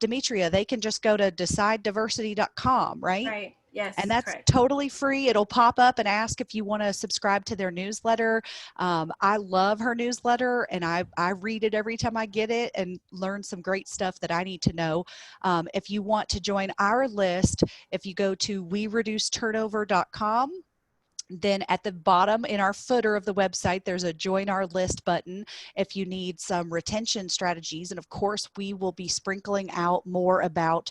Demetria, they can just go to decidediversity.com, right? Right. Yes, And that's correct. totally free. It'll pop up and ask if you want to subscribe to their newsletter. I love her newsletter, and I read it every time I get it and learn some great stuff that I need to know. If you want to join our list, if you go to wereduceturnover.com, then at the bottom in our footer of the website, there's a join our list button if you need some retention strategies. And of course, we will be sprinkling out more about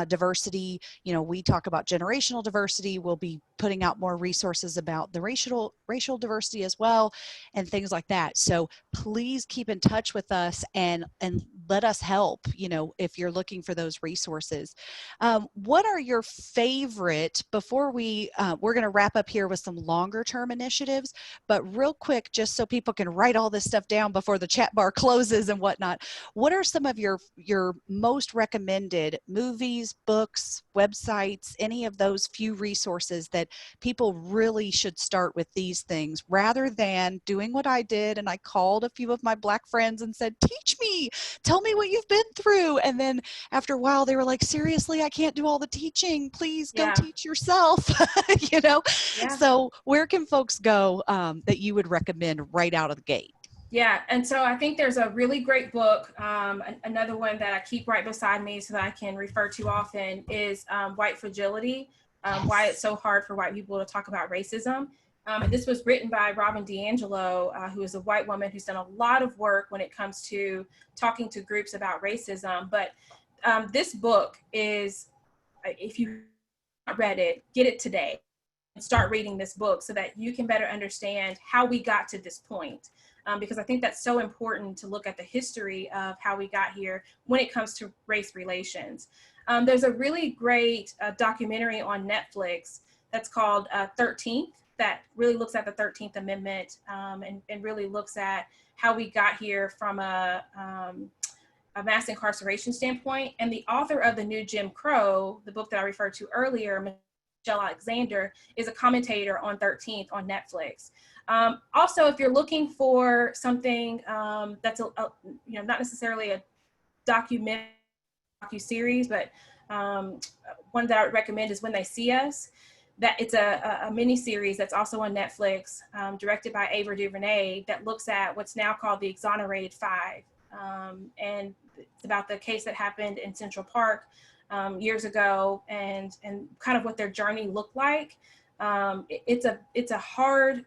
diversity. We talk about generational diversity. We'll be putting out more resources about the racial diversity as well, and things like that. So please keep in touch with us and let us help, if you're looking for those resources. What are your favorite, before we're going to wrap up here with some longer term initiatives, but real quick, just so people can write all this stuff down before the chat bar closes and whatnot, what are some of your most recommended movies, books, websites, any of those few resources that people really should start with these things, rather than doing what I did and I called a few of my Black friends and said, teach me, tell me what you've been through, and then after a while they were like, seriously, I can't do all the teaching, please go teach yourself. Yeah. So where can folks go that you would recommend right out of the gate? Yeah, and so I think there's a really great book. Another one that I keep right beside me so that I can refer to often is White Fragility, Why It's So Hard for White People to Talk About Racism. And this was written by Robin DiAngelo, who is a white woman who's done a lot of work when it comes to talking to groups about racism. But this book is, if you haven't read it, get it today and start reading this book so that you can better understand how we got to this point. Because I think that's so important to look at the history of how we got here when it comes to race relations. There's a really great documentary on Netflix that's called 13th that really looks at the 13th Amendment and really looks at how we got here from a mass incarceration standpoint. And the author of The New Jim Crow, the book that I referred to earlier, Michelle Alexander, is a commentator on 13th on Netflix. Also, if you're looking for something that's not necessarily a docu-series, but one that I would recommend is When They See Us. That it's a mini series that's also on Netflix, directed by Ava DuVernay, that looks at what's now called the Exonerated Five, and it's about the case that happened in Central Park years ago, and kind of what their journey looked like. It's a hard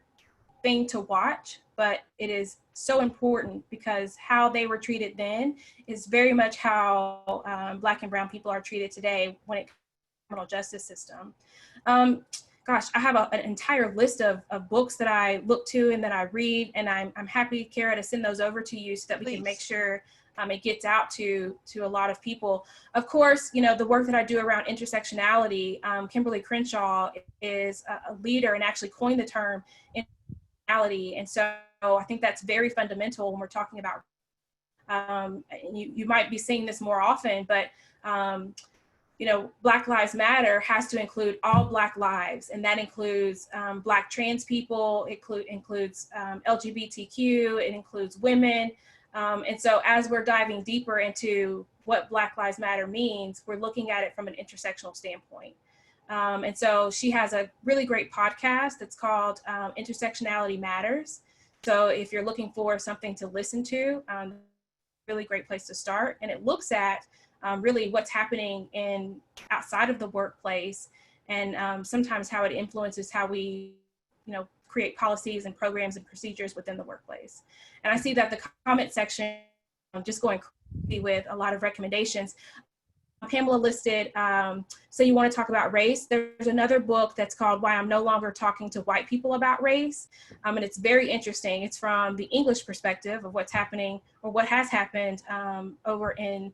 thing to watch, but it is so important because how they were treated then is very much how Black and brown people are treated today when it comes to the criminal justice system. Gosh, I have an entire list of books that I look to and that I read, and I'm happy, Cara, to send those over to you so that we can make sure it gets out to a lot of people. Of course, the work that I do around intersectionality, Kimberly Crenshaw is a leader and actually coined the term intersectionality. And so I think that's very fundamental when we're talking about, you might be seeing this more often, but Black Lives Matter has to include all Black lives, and that includes Black trans people, it includes LGBTQ, it includes women. And so as we're diving deeper into what Black Lives Matter means, we're looking at it from an intersectional standpoint. And so she has a really great podcast that's called Intersectionality Matters. So if you're looking for something to listen to, really great place to start. And it looks at really what's happening outside of the workplace, and sometimes how it influences how we, create policies and programs and procedures within the workplace. And I see that the comment section just going crazy with a lot of recommendations. Pamela listed, so you want to talk about race. There's another book that's called Why I'm No Longer Talking to White People About Race. And it's very interesting. It's from the English perspective of what's happening or what has happened over in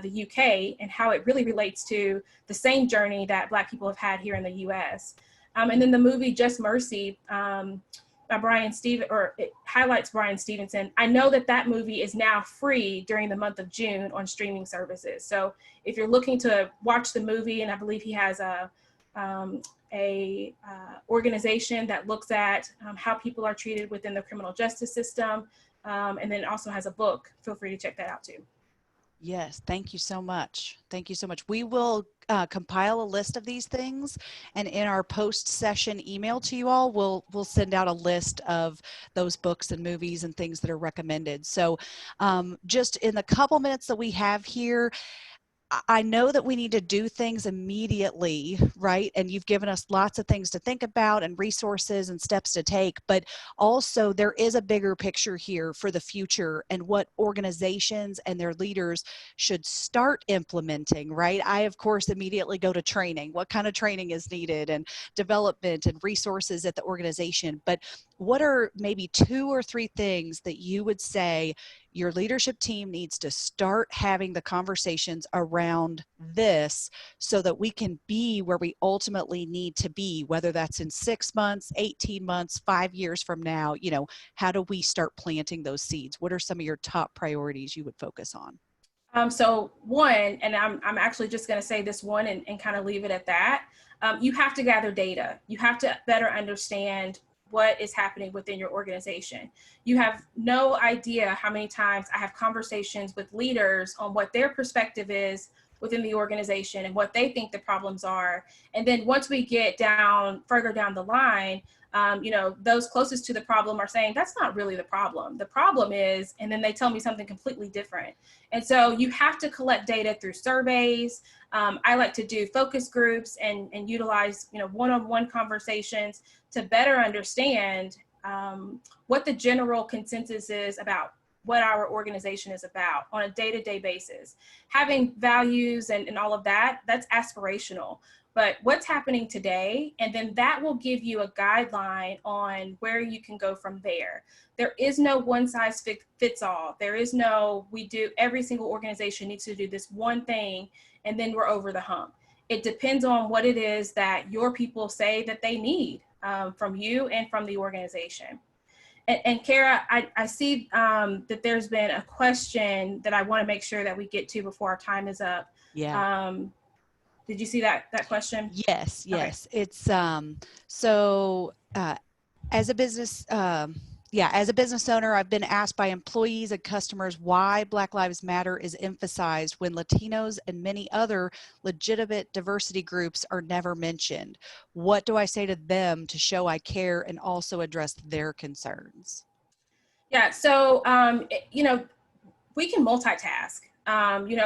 the UK, and how it really relates to the same journey that Black people have had here in the US. And then the movie Just Mercy, by Brian Steven, or it highlights Brian Stevenson. I know that that movie is now free during the month of June on streaming services. So if you're looking to watch the movie, and I believe he has a organization that looks at how people are treated within the criminal justice system, and then also has a book. Feel free to check that out too. Yes, thank you so much. Thank you so much. We will compile a list of these things, and in our post-session email to you all, we'll send out a list of those books and movies and things that are recommended. So just in the couple minutes that we have here, I know that we need to do things immediately, right? And you've given us lots of things to think about and resources and steps to take, but also there is a bigger picture here for the future and what organizations and their leaders should start implementing, right? I, of course, immediately go to training. What kind of training is needed, and development and resources at the organization? But what are maybe 2 or 3 things that you would say your leadership team needs to start having the conversations around this so that we can be where we ultimately need to be, whether that's in 6 months, 18 months, 5 years from now? You know, how do we start planting those seeds? What are some of your top priorities you would focus on? So one, and I'm actually just going to say this one and kind of leave it at that. You have to gather data. You have to better understand what is happening within your organization. You have no idea how many times I have conversations with leaders on what their perspective is within the organization and what they think the problems are. And then once we get further down the line, those closest to the problem are saying, that's not really the problem. The problem is, and then they tell me something completely different. And so you have to collect data through surveys. I like to do focus groups and utilize, one-on-one conversations to better understand what the general consensus is about what our organization is about on a day-to-day basis. Having values and all of that, that's aspirational. But what's happening today, and then that will give you a guideline on where you can go from there. There is no one size fits all. There is no, every single organization needs to do this one thing and then we're over the hump. It depends on what it is that your people say that they need from you and from the organization. And Cara, I see that there's been a question that I want to make sure that we get to before our time is up. Yeah. Did you see that question? Yes. Okay. It's as a business, as a business owner, I've been asked by employees and customers why Black Lives Matter is emphasized when Latinos and many other legitimate diversity groups are never mentioned. What do I say to them to show I care and also address their concerns? Yeah, so, we can multitask.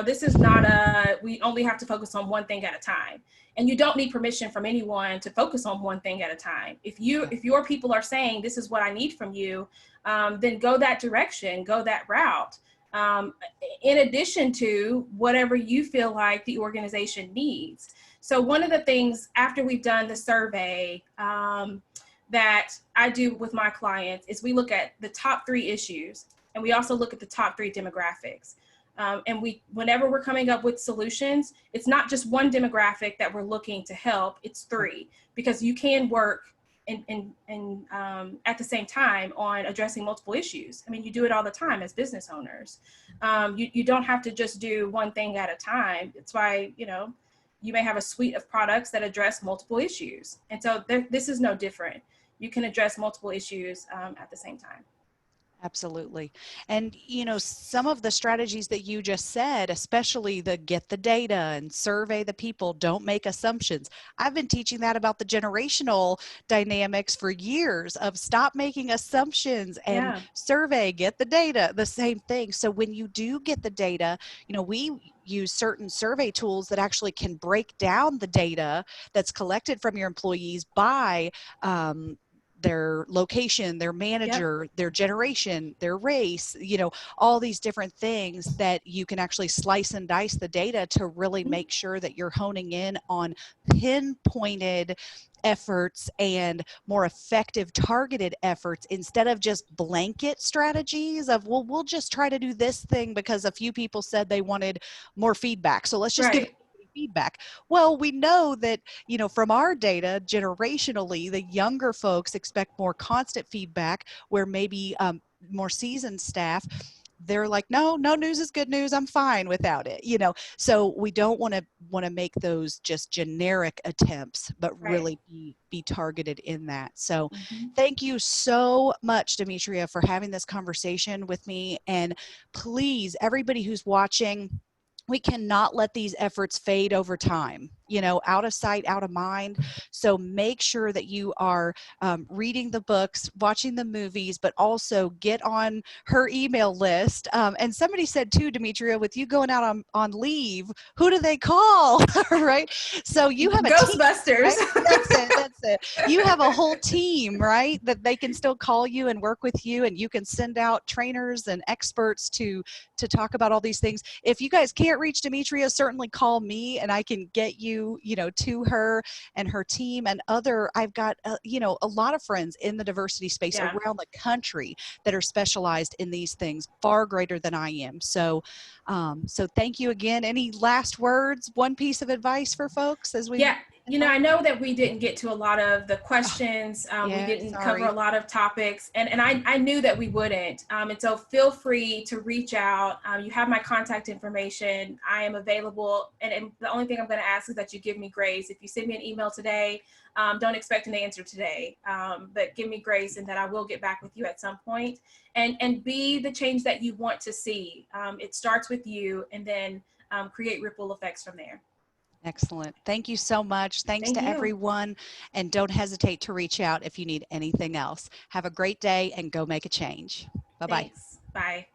This is not we only have to focus on one thing at a time. And you don't need permission from anyone to focus on one thing at a time. If your people are saying, this is what I need from you, then go that direction, go that route. In addition to whatever you feel like the organization needs. So one of the things after we've done the survey that I do with my clients is we look at the top 3 issues, and we also look at the top 3 demographics. And whenever we're coming up with solutions, it's not just one demographic that we're looking to help, it's 3, because you can work at the same time on addressing multiple issues. I mean, you do it all the time as business owners. You don't have to just do one thing at a time. It's why, you may have a suite of products that address multiple issues. And so this is no different. You can address multiple issues at the same time. Absolutely. And, some of the strategies that you just said, especially the get the data and survey the people, don't make assumptions. I've been teaching that about the generational dynamics for years of stop making assumptions and survey, get the data, the same thing. So when you do get the data, we use certain survey tools that actually can break down the data that's collected from your employees by their location, their manager, their generation, their race, all these different things that you can actually slice and dice the data to really make sure that you're honing in on pinpointed efforts and more effective targeted efforts instead of just blanket strategies of, well, we'll just try to do this thing because a few people said they wanted more feedback. So let's just give feedback? Well, we know that, you know, from our data, generationally, the younger folks expect more constant feedback, where maybe more seasoned staff, they're like, no, no news is good news. I'm fine without it, you know. So we don't want to make those just generic attempts, but Right. really be targeted in that. So Mhm. thank you so much, Demetria, for having this conversation with me. And please, everybody who's watching, we cannot let these efforts fade over time, you know, out of sight, out of mind. So make sure that you are reading the books, watching the movies, but also get on her email list. And somebody said too, Demetria, with you going out on leave, who do they call? Right? So you have a team, Ghostbusters. right? That's it. That's it. You have a whole team, right? That they can still call you and work with you, and you can send out trainers and experts to talk about all these things. If you guys can't reach Demetria, certainly call me and I can get you, you know, to her and her team and other. I've got, you know, a lot of friends in the diversity space Yeah. around the country that are specialized in these things, far greater than I am. So, so thank you again. Any last words, one piece of advice for folks as we Yeah, you know, I know that we didn't get to a lot of the questions. We yeah, didn't cover a sorry. lot of topics, and I knew that we wouldn't. And so feel free to reach out. You have my contact information. I am available, and the only thing I'm going to ask is that you give me grace. If you send me an email today, don't expect an answer today, but give me grace, and that I will get back with you at some point. And be the change that you want to see. It starts with you, and then create ripple effects from there. Excellent. Thank you so much. Thanks Thank to you. everyone. And don't hesitate to reach out if you need anything else. Have a great day and go make a change. Bye-bye. Thanks. Bye.